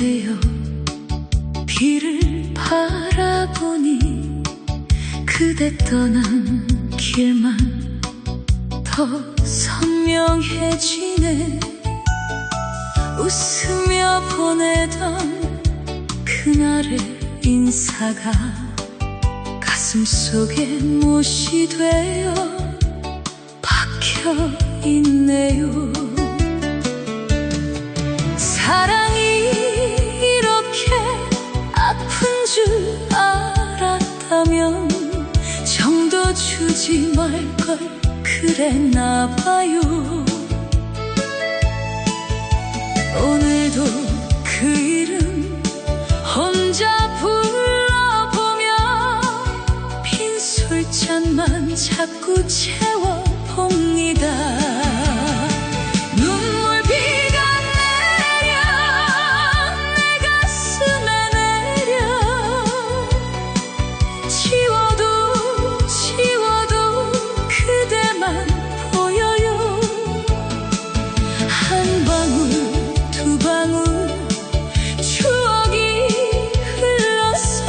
되어 비를 바라보니 그대 떠난 길만 더 선명해지네. 웃으며 보내던 그날의 인사가 가슴속에 못이 되어 박혀있네요. 사랑이 이렇게 아픈 줄 알았다면 정도 주지 말걸 그랬나봐요. 오늘도 그 이름 혼자 불러보며 빈 술잔만 자꾸 채워봅니다. 눈물비가 내려 내 가슴에 내려 지워도 그대만 보여요. 한 방울 두 방울 추억이 흘러서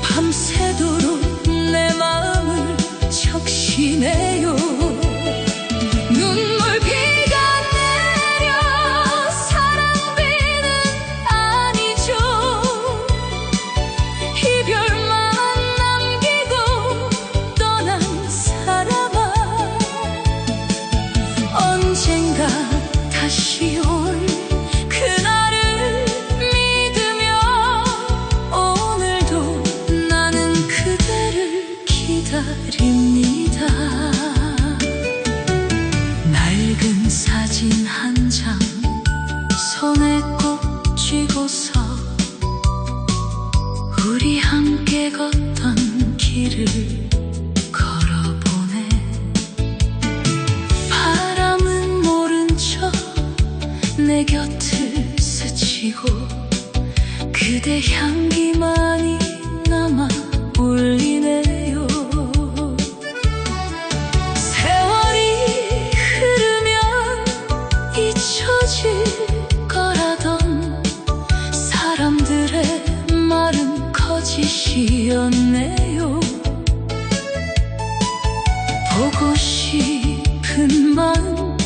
밤새도록 내 마음을 적시네요. 눈물비가 내려 사랑비는 아니죠. 이별만 남기고 떠난 사람아, 언젠가 다시 올 그날을 믿으며 오늘도 나는 그대를 기다립니다. 낡은 사진 한 장 손에 꼭 쥐고서 우리 함께 걷던 길을 걸어보네. 바람은 모른 척 내 곁을 스치고 그대 향기만이 남아 울리네요. 세월이 흐르면 잊혀질 거라던 사람들의 말은 거짓이었네요. 보고 싶은 마음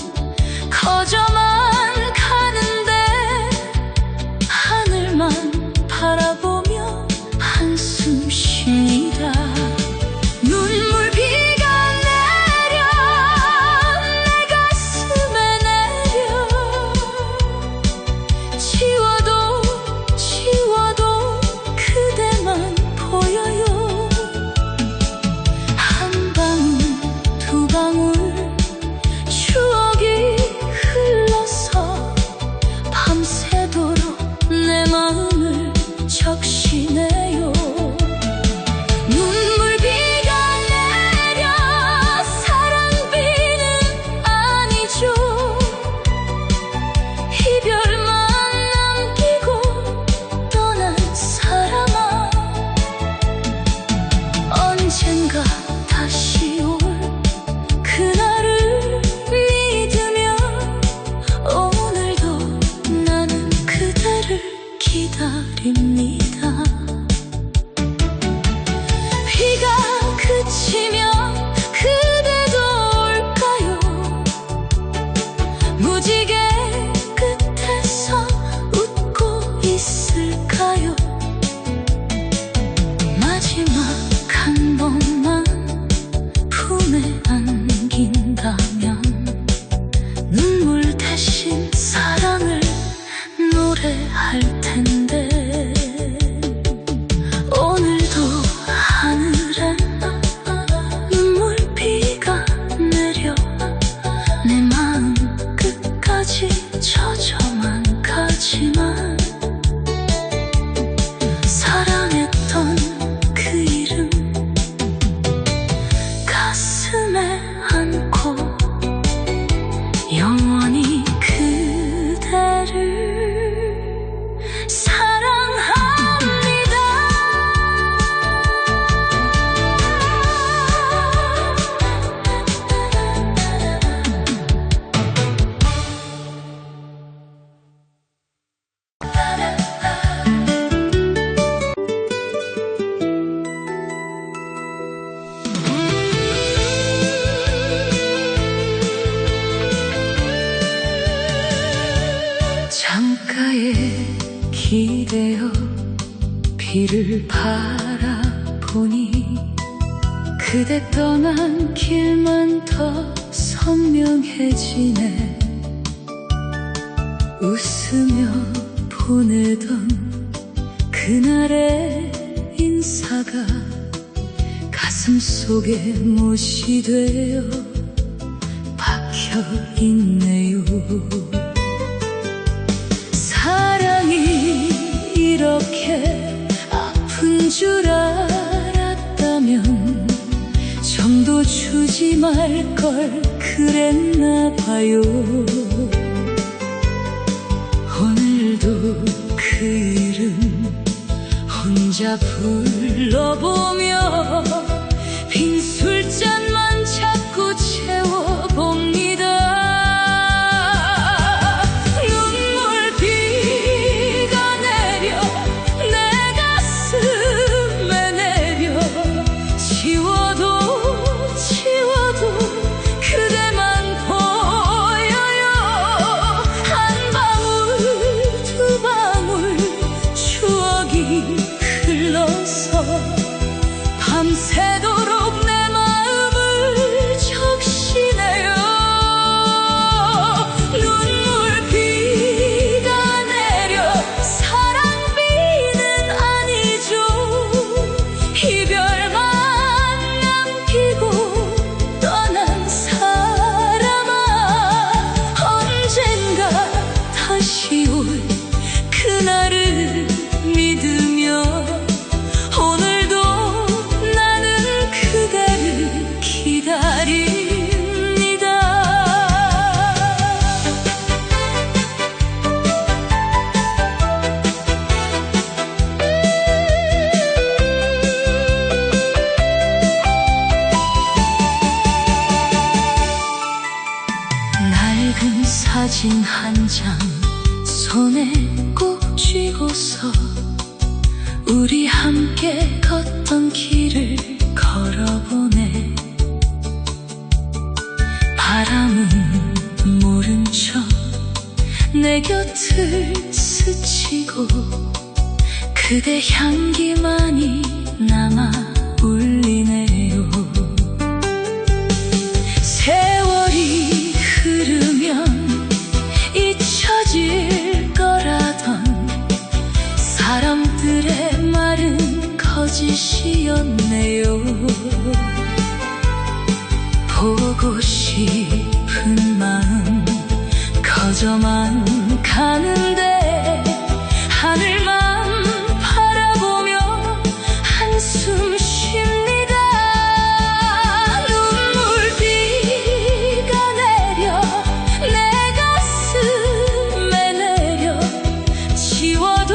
커져만 가는데 하늘만 바라보며 한숨 쉽니다. 눈물비가 내려 내 가슴에 내려 지워도 그대만 보여요. 한 방울 두 방울 추억이 흘러서 밤새도록 내 마음을 적시네요. 눈물비가 내려 사랑비는 아니죠. 이별만 남기고 떠난 사람아, 언젠가 다시 올 그날을 믿으며 오늘도 나는 그대를 기다립니다. 비가 그치면 그대도 올까요? 무지개 끝에서 웃고 있을까요? 마지막 한 번만 품에 안긴다면 눈물 대신 사랑을 노래할 텐데. 오늘도 하늘에 눈물비가 내려 내 마음 끝까지 젖어만 가지만 사랑했던 그 이름 가슴에 안고 영원히 그대를 사랑합니다. 기대어 비를 바라보니 그대 떠난 길만 더 선명해지네. 웃으며 보내던 그날의 인사가 가슴속에 못이 되어 박혀있네요. 사랑이 이렇게 아픈 줄 알았다면 정도 주지 말걸 그랬나봐요. 오늘도 그 이름 혼자 불러보며 빈 술잔만 자꾸 채워봅니다. 눈물비가 내려 내 가슴에 내려 지워도 그대만 보여요. 한 방울 두 방울 추억이 흘러서 밤새도록 내 마음을 적시네요. 눈물비가 내려 사랑비는 아니죠. 이별만 남기고 떠난 사람아, 언젠가 다시 올 그날을 믿으며 오늘도 나는 그대를 기다립니다. 낡은 사진 한 장 손에 꼭 쥐고서 우리 함께 걷던 길을 걸어보네. 바람은 모른 척 내 곁을 스치고 그대 향기만이 남아 울리네요. 세월이 흐르면 잊혀질 거라던 사람들의 말은 거짓이었네요. 보고 싶은 마음 커져만 가는데 하늘만 바라보며 한숨 쉽니다. 눈물비가 내려 내 가슴에 내려 지워도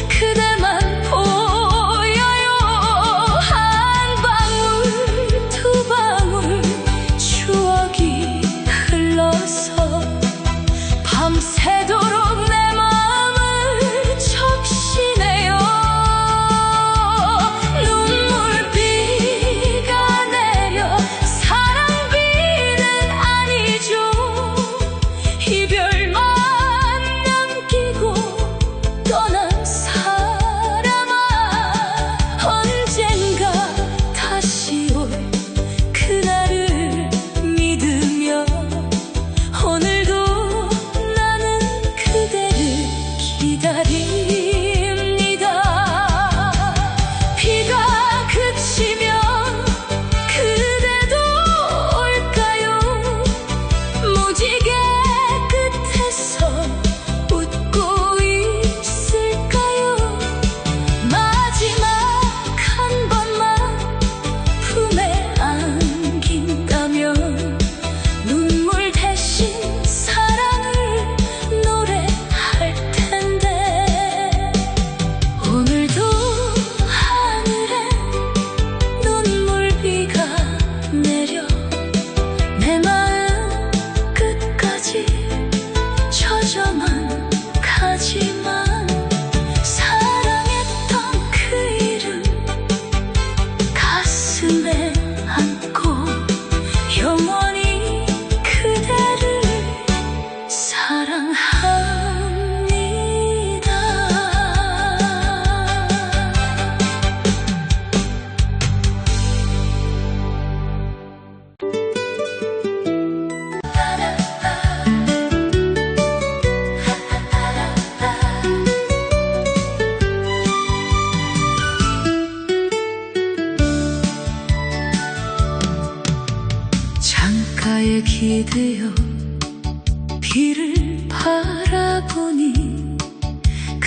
그대만 보여요. 한 방울 두 방울 추억이 흘러서 밤새도록 내 마음을 적시네요. 눈물비가 내려 사랑비는 아니죠. 이별만 남기고 떠난 사람아, 언젠가 다시 올 그날을 믿으며 오늘도 나는 그대를 기다립니다. 비가 그치면 그대도 올까요? 무지개 끝에서 웃고 있을까요? 마지막 한 번만 품에 안긴다면 눈물 대신 사랑을 노래할 텐데. 오늘도 하늘에 눈물비가 내려 내 마음 끝까지 젖어만 가지만 사랑했던 그 이름 가슴에 안고 영원히 그대를 사랑합니다.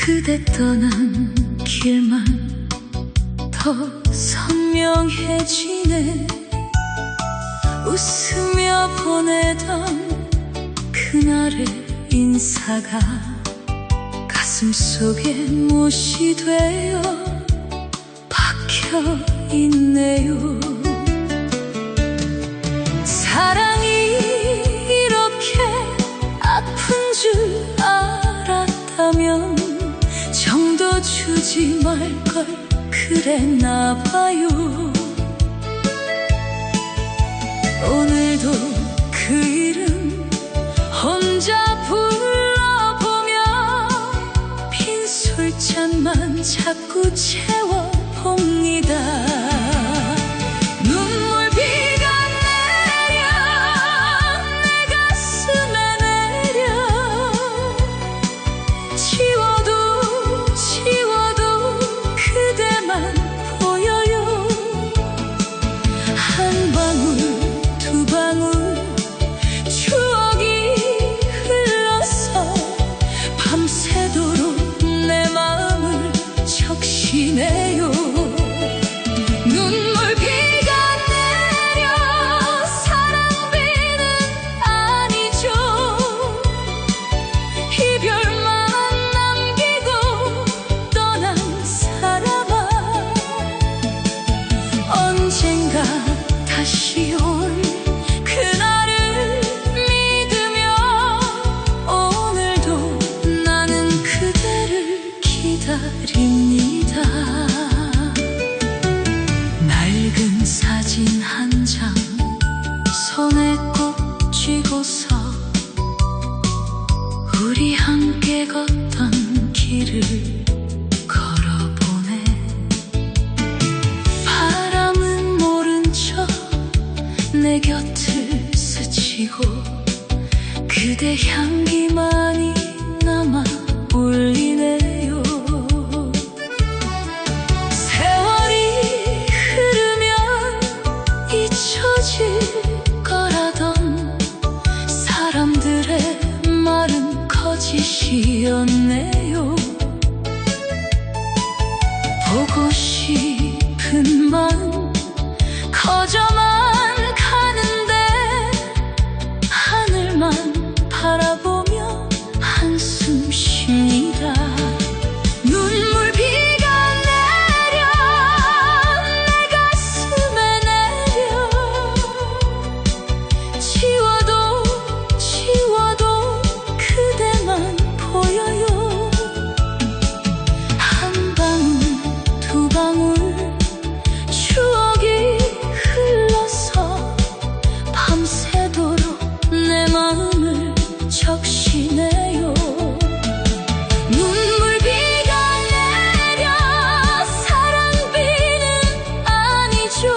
그대 떠난 길만 더 선명해지네. 웃으며 보내던 그날의 인사가 가슴속에 못이 되어 박혀있네요. 사랑이 이렇게 아픈 줄 알았다면 정도 주지 말걸 그랬나봐요. 오늘도 그 이름 혼자 불러보며 빈 술잔만 자꾸 채워봅니다. 눈물비가 내려 내 가슴에 내려 지워도 그대만 보여요. 한 방울 두 방울 추억이 흘러서 밤새도록 내 마음을 적시네요. 눈물비가 내려 사랑비는 아니죠. 이별만 남기고 떠난 사람아, 언젠가 다시 올 그날을 믿으며 오늘도 나는 그대를 기다립니다. 낡은 사진 한 장 손에 꼭 쥐고서 우리 함께 걷던 길을 걸어보네. 바람은 모른 척 내 곁을 스치고 그대 향기만이 남아 울리네요. 세월이 흐르면 잊혀질 거라던 사람들의 말은 거짓이었네요. 보고 싶은 맘 거저만 가는데 하늘만 바라보며 한숨 쉽니다. 눈물비가 내려 내 가슴에 내려 지워도 그대만 보여요. 한 방울 두 방울 추억이 흘러서 밤새도록 내 마음을 적시네요. 눈물비가 내려 사랑비는 아니죠.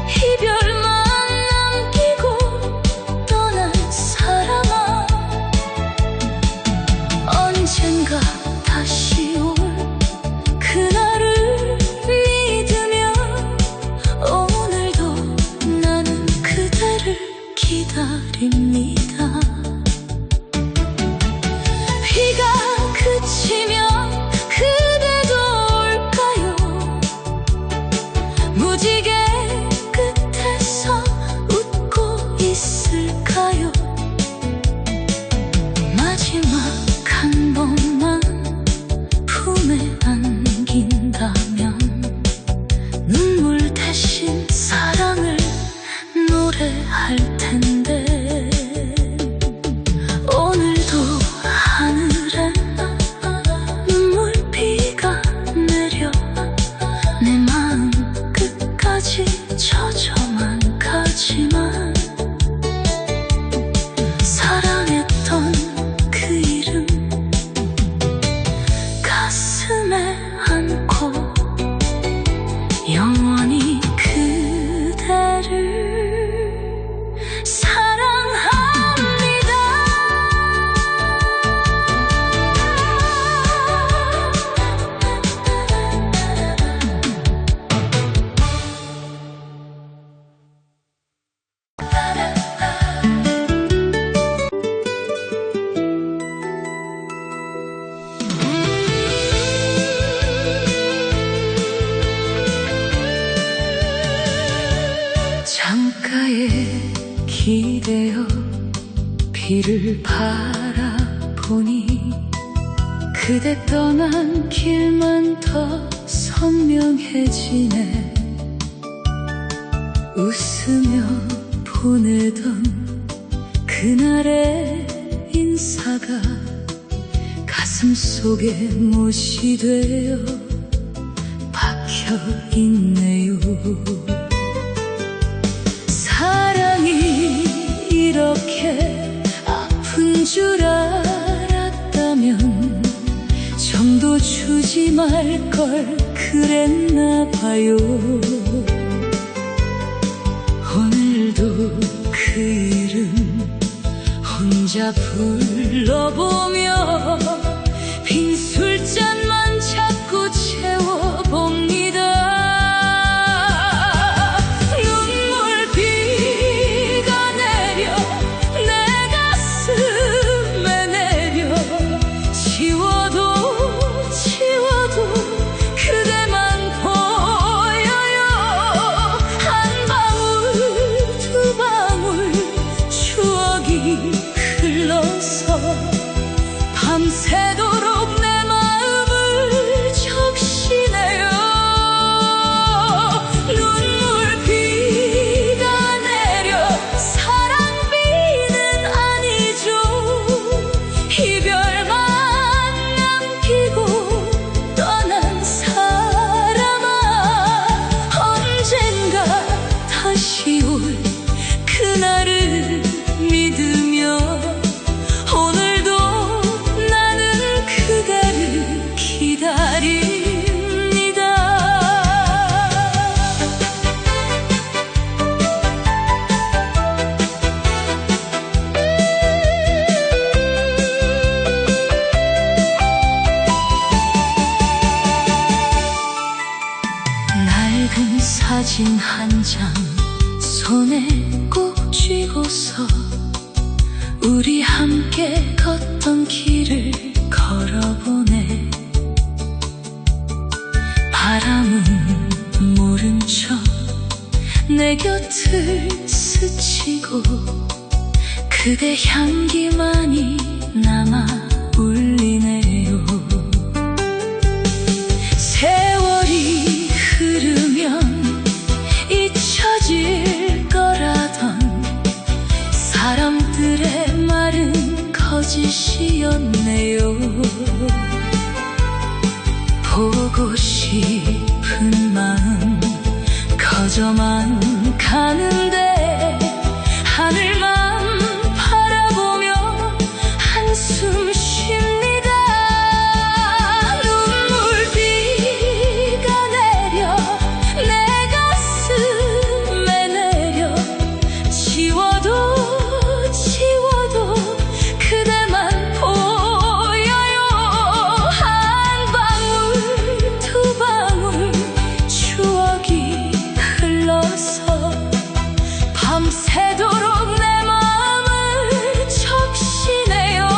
이별만 남기고 떠난 사람아, 언젠가 다시 올 그날을 믿으며 오늘도 나는 그대를 기다립니다. 비가 그치면 그대도 올까요? 무지개 끝에서 웃고 있을까요? 마지막 한 번만 뒤를 바라보니 그대 떠난 길만 더 선명해지네. 웃으며 보내던 그날의 인사가 가슴속에 못이 되어 박혀있네요. 사랑이 이렇게 아픈 줄 알았다면 정도 주지 말걸 그랬나봐요. 오늘도 그 이름 혼자 불러보며 빈 술잔만 자꾸 채워봅니다. 눈물비가 내려 내 가슴에 내려 지워도 그대만 보여요. 한 방울 두 방울 추억이 흘러서 밤새도록 내 마음을 적시네요. 눈물비가 내려 사랑비는 아니죠. 이별만 남기고 떠난 사람아, 언젠가 다시 올 그날을 믿으며 오늘도 나는 그대를 기다립니다. 낡은 사진 한 장 손에 꼭 쥐고서 우리 함께 걷던 길을 걸어보네. 바람은 모른 척 내 곁을 스치고 그대 향기만이 남아 울리네요. 세월이 흐르면 잊혀질 거라던 사람들의 말은 거짓이었네요. 보고 싶은 마음 커져만 가는데 하늘만 바라보며 한숨 쉽니다. 눈물비가 내려 내 가슴에 내려 지워도 그대만 보여요. 한 방울 두 방울 추억이 흘러서 밤새도록 내 마음을 적시네요.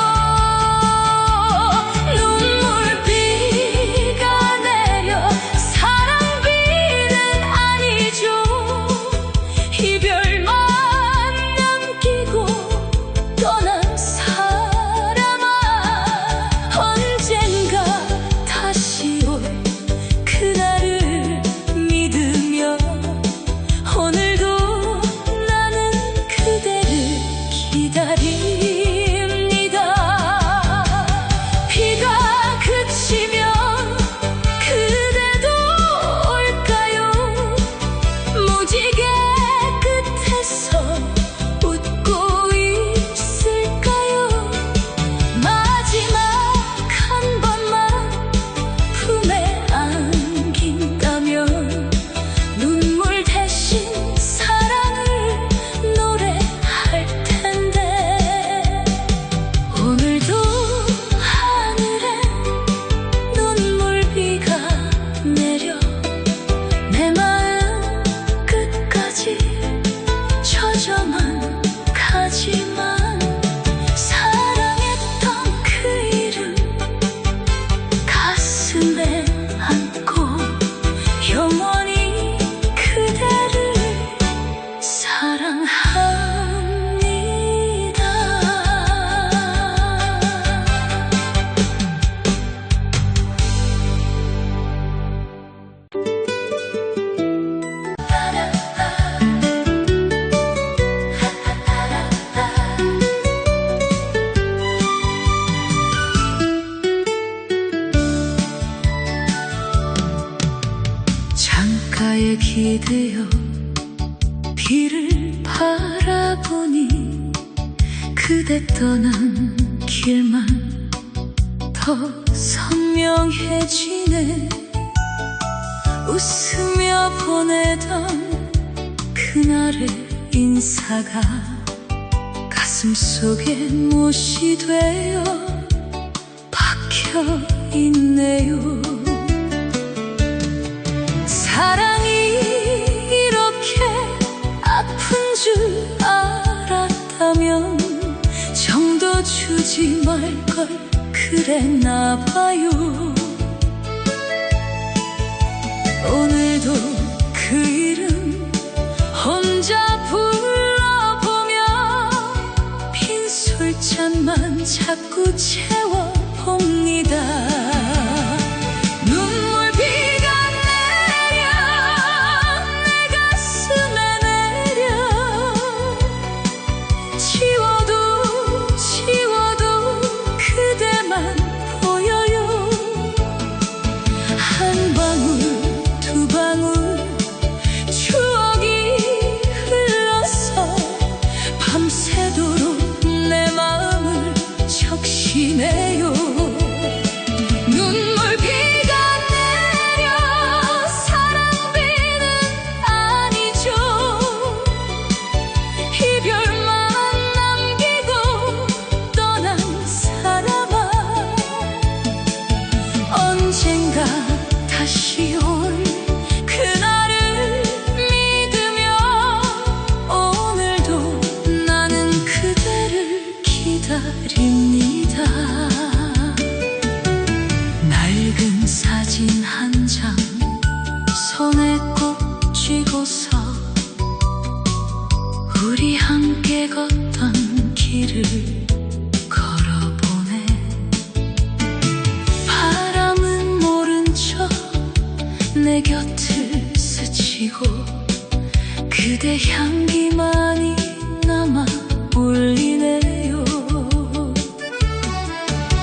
기대어 비를 바라보니 그대 떠난 길만 더 선명해지네. 웃으며 보내던 그날의 인사가 가슴속에 못이 되어 박혀있네요. 사랑이 이렇게 아픈 줄 알았다면 정도 주지 말걸 그랬나봐요. 오늘도 그 이름 혼자 불러보며 빈 술잔만 자꾸 채워봅니다. 눈물비가 내려 내 가슴에 내려 지워도 그대만 보여요. 한 방울 두 방울 추억이 흘러서 밤새도록 내 마음을 적시네요. 눈물비가 내려 사랑비는 아니죠. 이별만 남기고 떠난 사람아, 언젠가 다시 올 그날을 믿으며 오늘도 나는 그대를 기다립니다. 낡은 사진 한 장 손에 꼭 쥐고서 우리 함께 걷던 길을 걸어보네. 바람은 모른 척 내 곁을 스치고 그대 향기만이 남아 울리네요.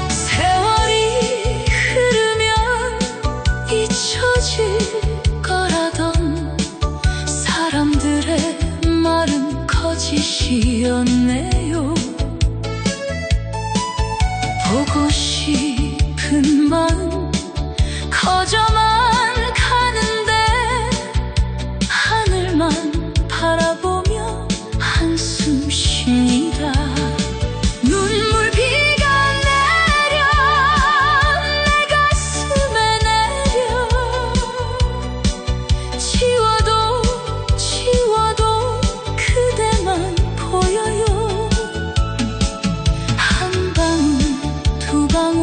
세월이 흐르면 잊혀질 거라던 사람들의 말은 거짓이었네요. 보고 싶은 마음 커져만 가는데 하늘만 바라보며 한숨 쉽니다. 눈물비가 내려 내 가슴에 내려 지워도 그대만 보여요. 한 방울 두 방울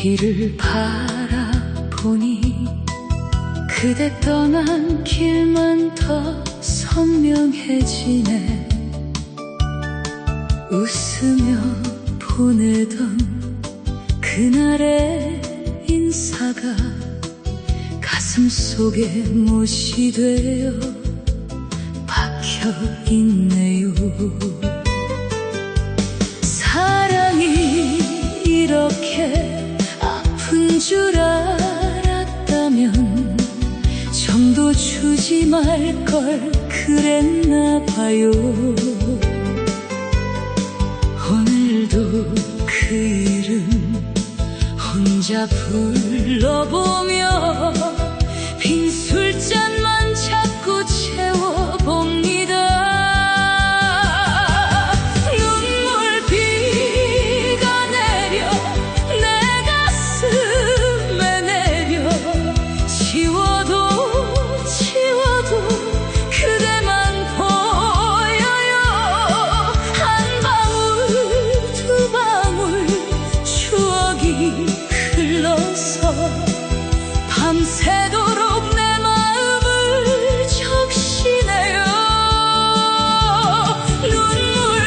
뒤를 바라보니 그대 떠난 길만 더 선명해지네. 웃으며 보내던 그날의 인사가 가슴속에 못이 되어 박혀있네요. 사랑이 이렇게 아픈 줄 알았다면 정도 주지 말걸 그랬나봐요. 오늘도 그 이름 혼자 불러보며 빈 술잔만 자꾸 채워봅니다. 눈물비가 내려 내 가슴에 내려 지워도 그대만 보여요. 한 방울 두 방울 추억이 흘러서 밤새도록 내 마음을 적시네요.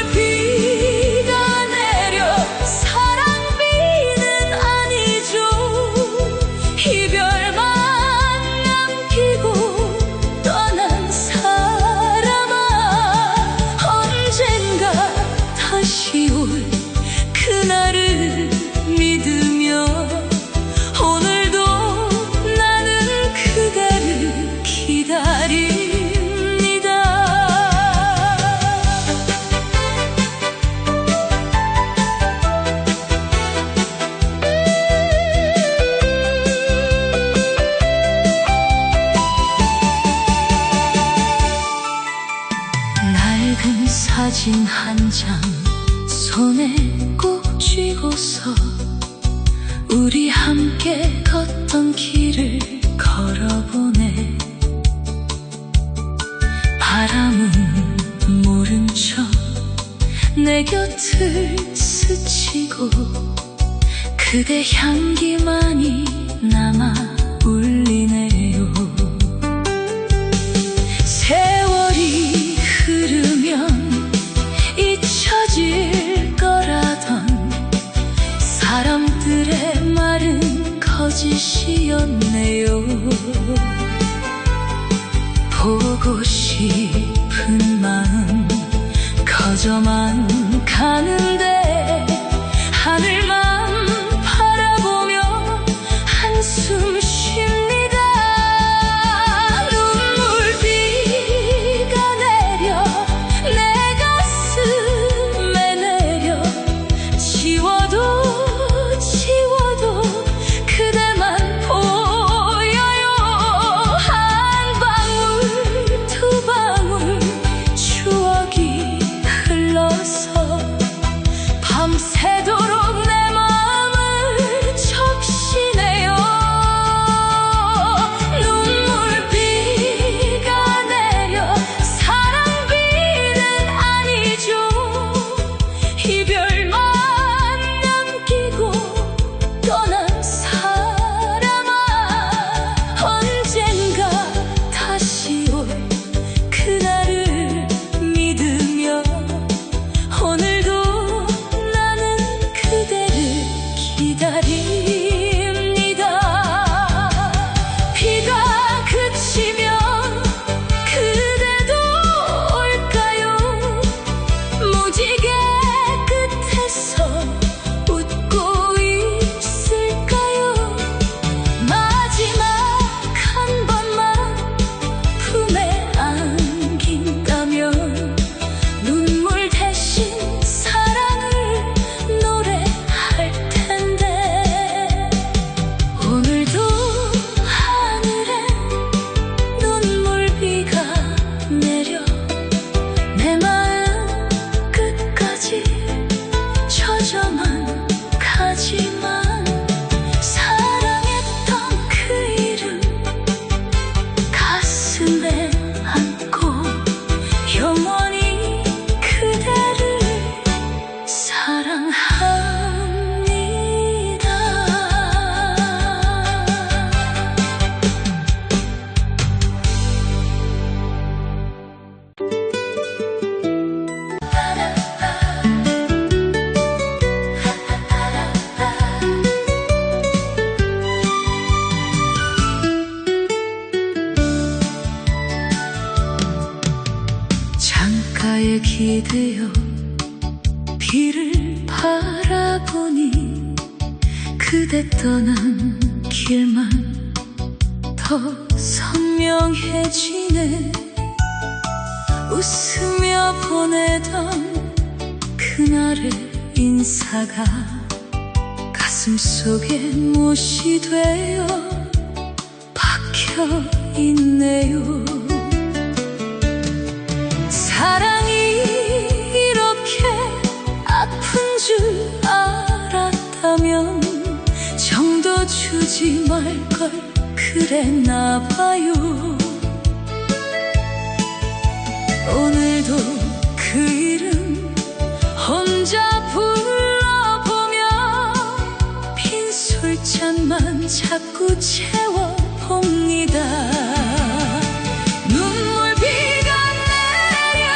눈물비가 내려 사랑비는 아니죠. 이별만 남기고 떠난 사람아, 언젠가 다시 올 그날을 믿으며 오늘도 나는 그대를 기다립니다. 낡은 사진 한 장 손에 꼭 쥐고서 우리 함께 걷던 길을 걸어보네. 바람은 모른 척 내 곁을 스치고 그대 향기만이 남아 울리네요. 세월이 흐르면 잊혀질 거라던 사람들의 말은 거짓이었네요. 보고 싶은 마음 거저만 가는데 하늘만 바라보며 한숨 쉽니다. 눈물비가 내려 내 가슴에 내려 지워도 그대만 보여요. 한 방울 두 방울 추억이 흘러서 밤새도록 내 바다에 기대어 비를 바라보니 그대 떠난 길만 더 선명해지네. 웃으며 보내던 그날의 인사가 가슴속에 못이 되어 박혀있네요. 사랑이 이렇게 아픈 줄 알았다면 정도 주지 말걸 그랬나봐요. 오늘도 그 이름 혼자 불러보며 빈 술잔만 자꾸 채워봅니다. 눈물비가 내려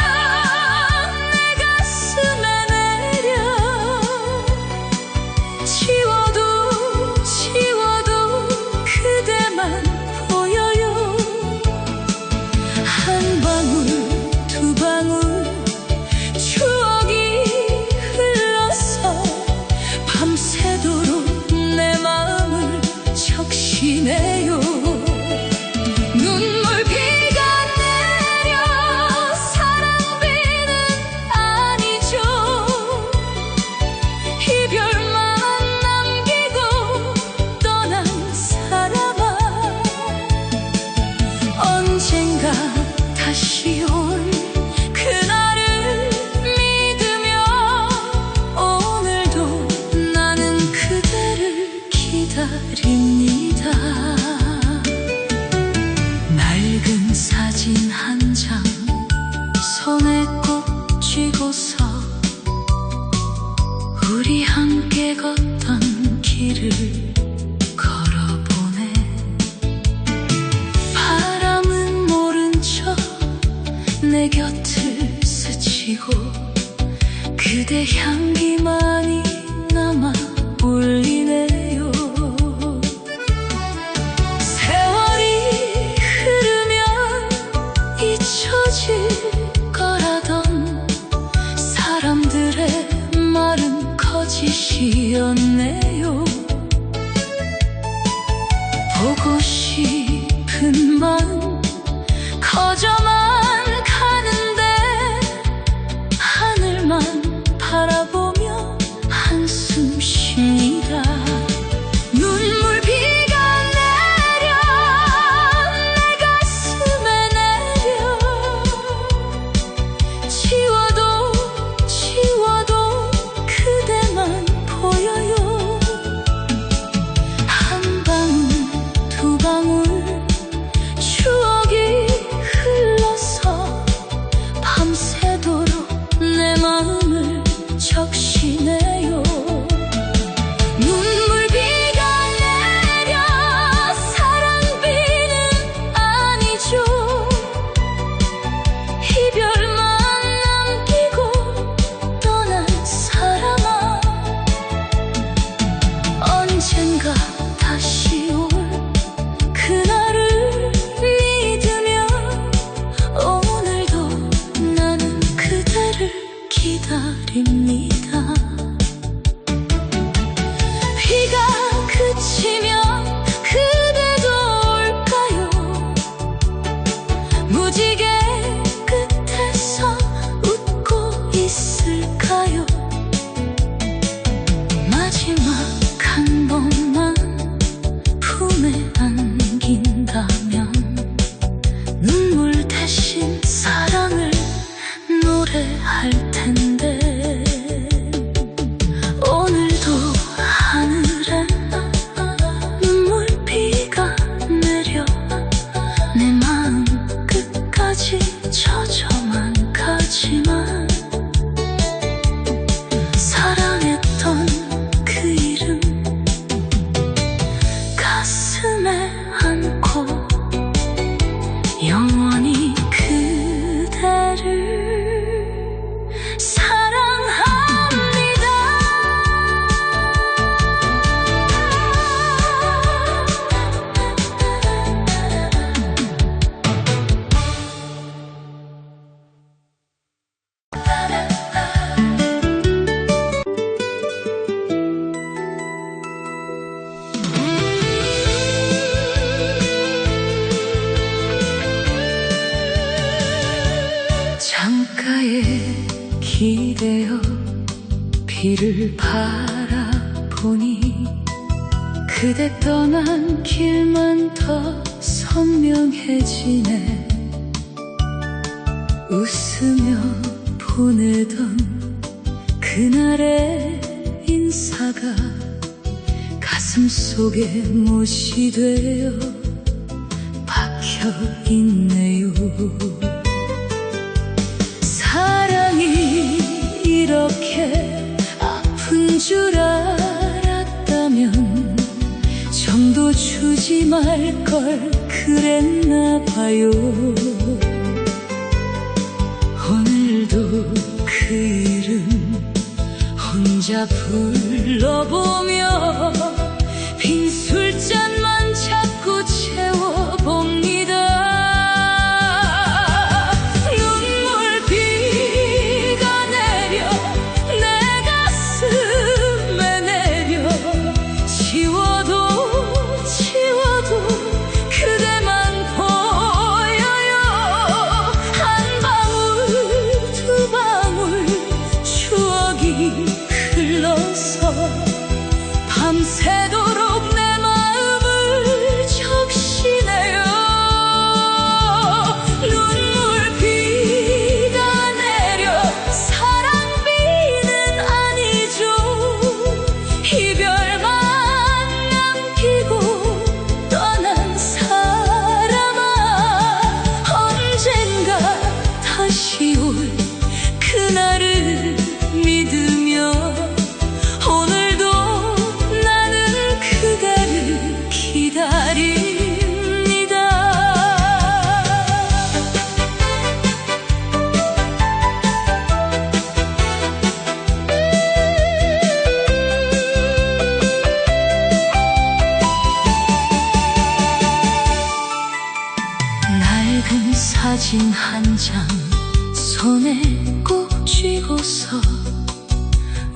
내 가슴에 내려 지워도 그대만 보여요. 한 방울 두 방울 추억이 흘러서 밤새도록 내 마음을 적시네요. 눈물비가 내려 사랑비는 아니죠. 이별만 남기고 떠난 사람아, 언젠가 다시 올 그날을 믿으며 오늘도 나는 그대를 기다립니다. 낡은 사진 한 장 손에 꼭 쥐고서 우리 함께 걷던 길을 걸어보네. 바람은 모른 척 내 곁을 스치고 그대 향기만이 남아 울리네요. 세월이 흐르면 잊혀질 거라던 사람들의 말은 거짓이었네요. 보고 싶은 마음 커져만 가는데 하늘만 바라보며 한숨 쉽니다. 눈물비가 내려 내 가슴에 내려 지워도 그대만 보여요. 한 방울 두 방울 추억이 흘러서 밤새도록 내 마음을 적시네요. 눈물비가 내려 사랑비는 아니죠. 이별만 남기고 떠난 사람아, 언젠가 다시 올 그날을 믿으며 오늘도 나는 그대를 기다립니다. 비가 그치면 그대도 올까요? 무지개 끝에서 웃고 있을까요? 마지막 한 번만 품에 안긴다면 눈물 대신 사랑을 노래할 텐데. 오늘도 하늘에 눈물비가 내려 내 마음 끝까지 창가에 기대어 비를 바라보니 그대 떠난 길만 더 선명해지네. 웃으며 보내던 그날의 인사가 가슴속에 못이 되어 박혀있네요. 사랑이 이렇게 아픈 줄 알았다면 정도 주지 말걸 그랬나봐요. 오늘도 그 이름 혼자 불러보며 빈 술잔만 자꾸 채워봅니다. 눈물비가 내려 내 가슴에 내려 지워도 그대만 보여요. 한 방울 두 방울 추억이 흘러서 밤새도록 내 마음을 적시네요. 눈물비가 내려 사랑비는 아니죠. 이별만 남기고 떠난 사람아, 언젠가 다시 올 그날을 믿으며 오늘도 나는 그대를 기다립니다. 낡은 사진 한 장 손에 꼭 쥐고서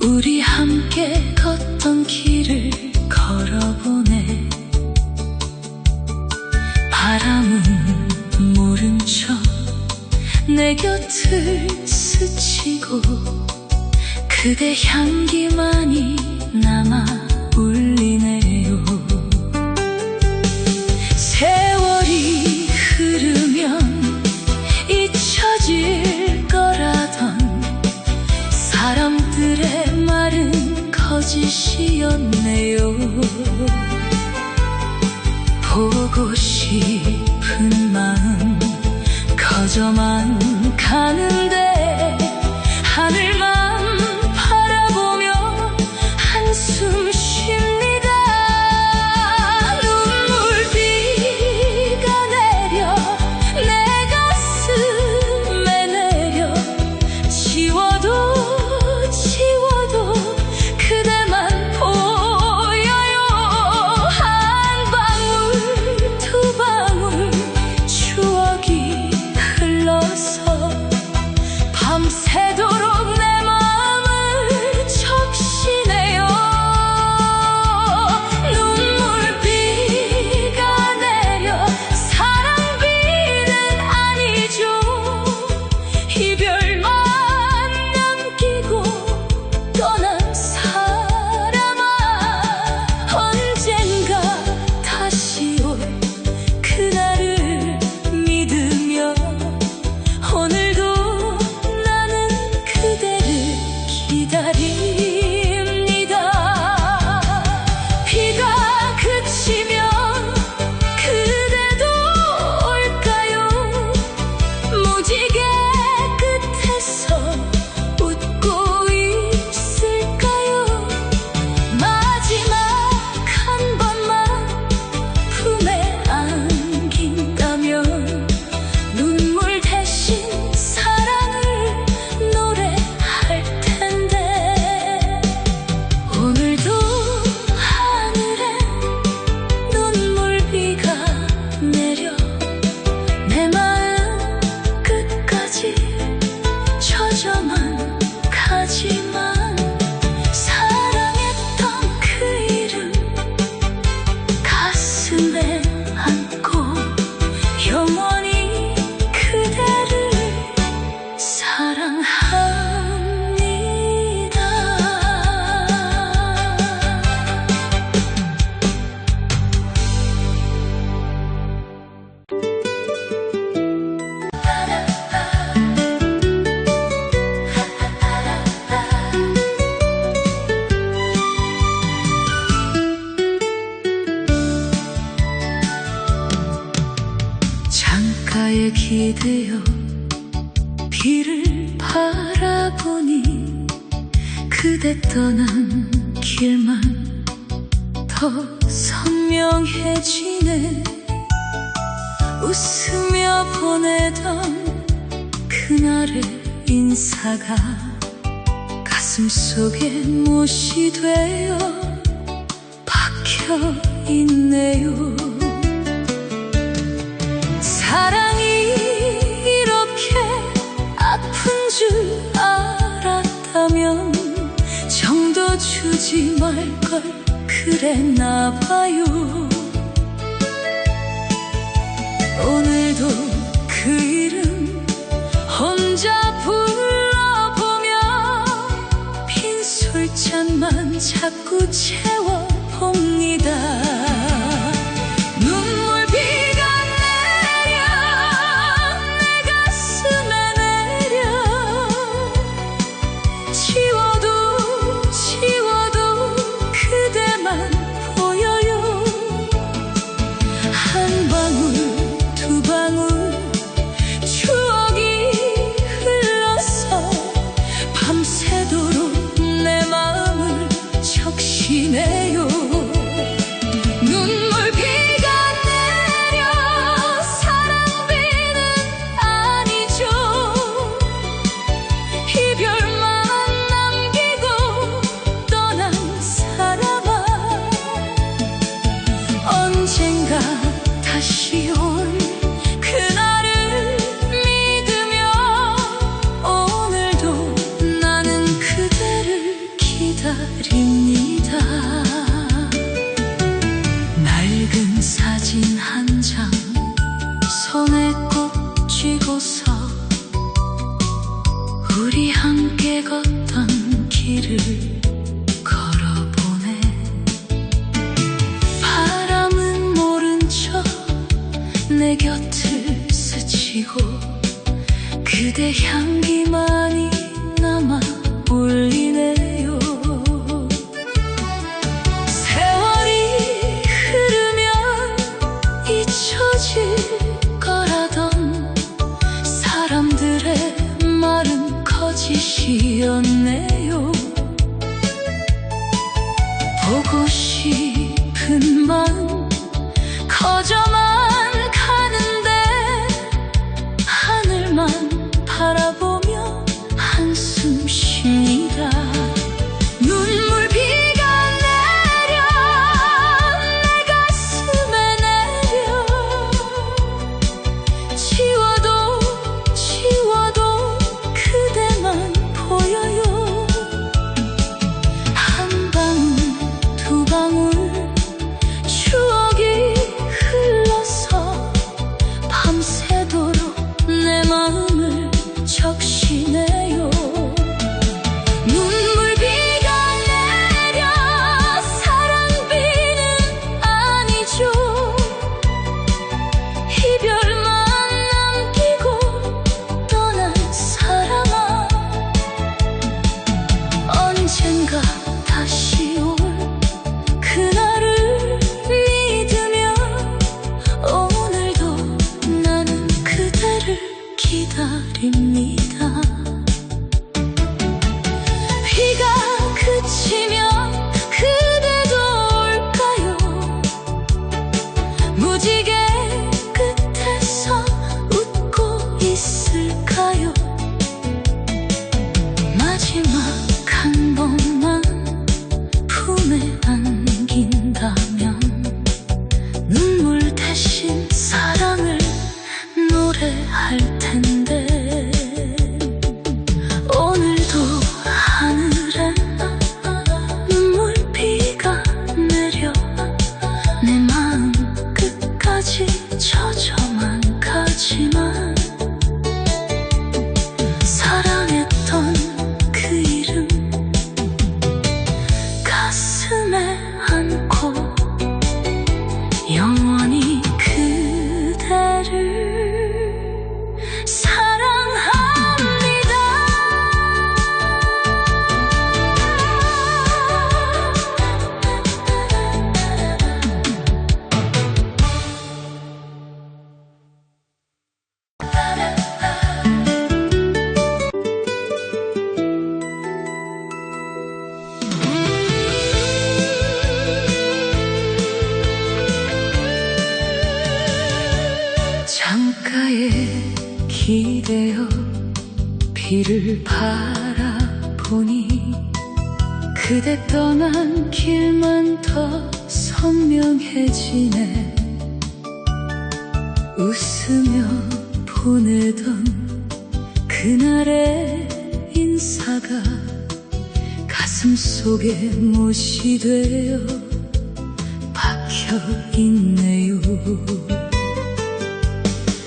우리 함께 걷던 길을 걸어보네. 바람은 모른 척 내 곁을 스치고 그대 향기만이 남아 울리네요. 세월이 흐르면 잊혀질 거라던 사람들의 말은 거짓이었네요. 보고 싶은 마음 커져만 가는데 하늘만 바라보며 한숨 쉽니다. 눈물비가 내려 내 가슴에 내려 지워도 그대만 보여요. 한 방울 두 방울 추억이 흘러서 밤새도록 내 마음을 적시네요. 눈물비가 내려 사랑비는 아니죠. 이별만 남기고 떠난 사람아, 언젠가 다시 올 그날을 믿으며 오늘도 나는 그대를 기다립니다. 비가 그치면 그대도 올까요? 무지개 끝에서 웃고 있을까요? 마지막 한 번만 품에 안긴다면 눈물 대신 사랑을 노래할 텐데. 오늘도 하늘에 눈물비가 내려 내 마음 끝까지 보니 그대 떠난 길만 더 선명해지네. 웃으며 보내던 그날의 인사가 가슴속에 못이 되어 박혀있네요. 사랑이 이렇게 아픈 줄 알았다면 정도 주지 말걸 그랬나봐요. 오늘도 그 이름 혼자 불러보며 빈 술잔만 자꾸 채워봅니다. 눈물비가 내려 내 가슴에 내려 지워도 그대만 보여요. 한 방울 두 방울 추억이 흘러서 밤새도록 내 마음을 적시네요. 눈물비가 내려 사랑비는 아니죠. 이별만 남기고 떠난 사람아, 언젠가 다시 올 그날을 믿으며 오늘도 나는 그대를 기다립니다. 낡은 사진 한 장 손에 꼭 쥐고서 우리 함께 걷던 길을 걸어보네. 바람은 모른 척 내 곁을 스치고 그대 향기만이 남아 울리네요. 세월이 흐르면 잊혀질 거라던 사람들의 말은 거짓이었네요. 보고 싶은 마음 커져만 가는데 하늘만 바라보며 한숨 쉽니다. 눈물비가 내려 내 가슴에 내려 지워도 그대만 보여요. 한 방울 두 방울 추억이 흘러서 밤새도록 내 마음을 적시네요. 눈물비가 내려 사랑비는 아니죠. 이별만 남기고 떠난 사람아, 언젠가 다시 올 그날을 믿으며 오늘도 나는 그대를 기다립니다. 비가 그치면 그대도 올까요? 무지개 끝에서 웃고 있을까요? 마지막 한 번만 품에 안긴다면 눈물 대신 사랑을 노래할 텐데. 오늘도 하늘에 눈물비가 내려 내 마음 끝까지 젖어만 가지만 밤이 되어 비를 바라보니 그대 떠난 길만 더 선명해지네. 웃으며 보내던 그날의 인사가 가슴속에 못이 되어 박혀있네요.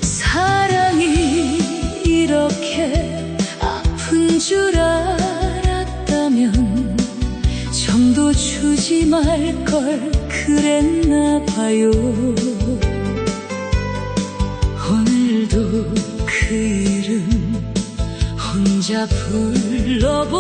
사랑이 이렇게 아픈 줄 알았다면 정도 주지 말걸 그랬나봐요. 오늘도 그 이름 혼자 불러보